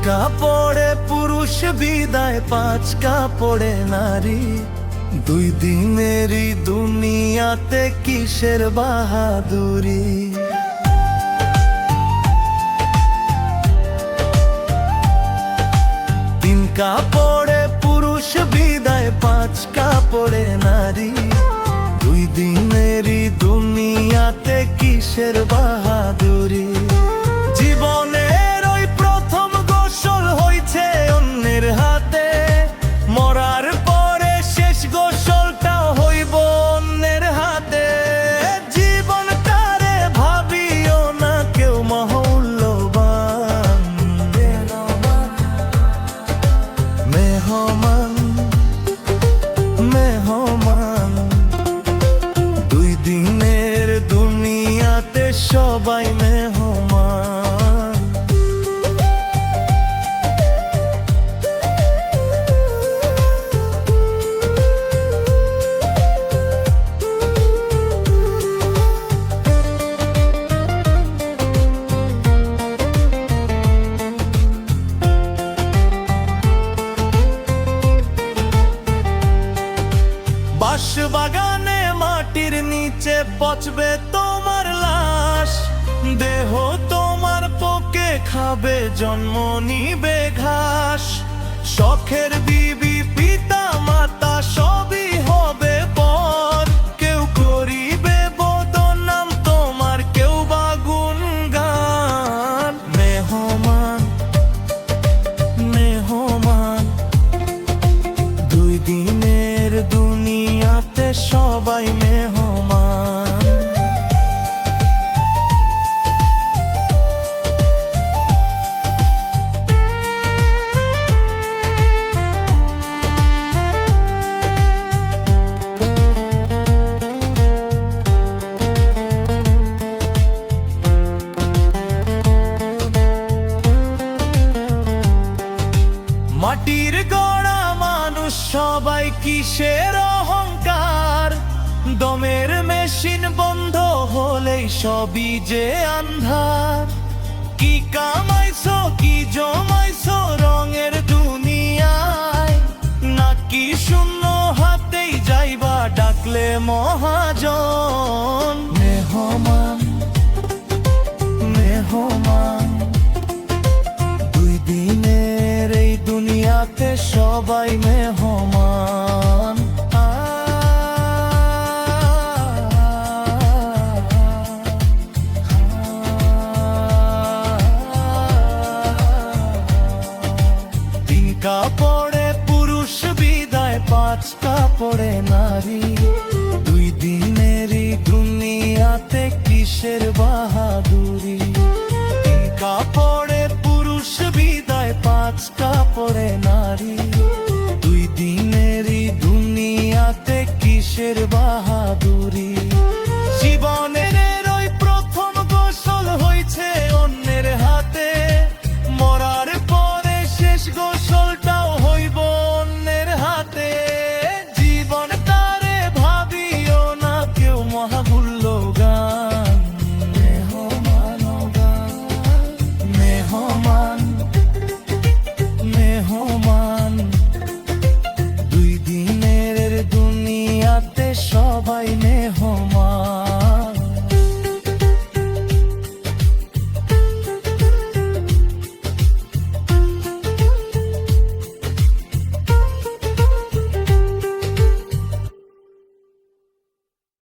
কাপড়ে পুরুষ বিদায়, 5 কাপড়ে নারী। 2 দিনেরই দুনিয়াতে কিসের বাহাদুরি। 3 কাপড়ে পুরুষ বিদায়, 5 কাপড়ে নারী। 2 দিনেরই দুনিয়াতে কিসের বাহাদুরি। জীবনের ওই প্রথম গোসল হইছে অন্যের হাতে, মরার পরে শেষ গোসলটাও হইব অন্যের হাতে। জীবনটারে ভাবিও না কেউ মহূল্যবান, মেহমান মেহমান। 2 দিনের দুনিয়াতে সবাই মেহমান। বাগানে মাটির নিচে পচবে তোমার লাশ, দেহ তোমার পোকে খাবে, জন্ম নিবে ঘাস। শখের বিবি পিতা মাতা সবই হবে পর, কেউ করিবে বদনাম তোমার, কেউ বা গুণগান। মেহমান মেহমান, 2 দিনের দুনিয়াতে সবাই মেহমান। মাটির গড়া মানুষ সবাই কিসের অহংকার, দমের মেশিন বন্ধ হলেই সবই যে আন্ধার। কি কামাইছো কি জমাইছো রঙের দুনিয়ায়, নাকি শূন্য হাতেই যাইবা ডাকলে মহাজন। মেহমান মেহমান, 2 দিনের এই দুনিয়াতে সবাই মেহমান। কাপড়ে পুরুষ বিদায়, 5 কাপড়ে নারী। 2 দিনেরই দুনিয়াতে কিসের বাহাদুরি। 3 কাপড়ে পুরুষ বিদায়, 5 কাপড়ে নারী। 2 দিনেরই দুনিয়াতে কিসের বাহাদুরি।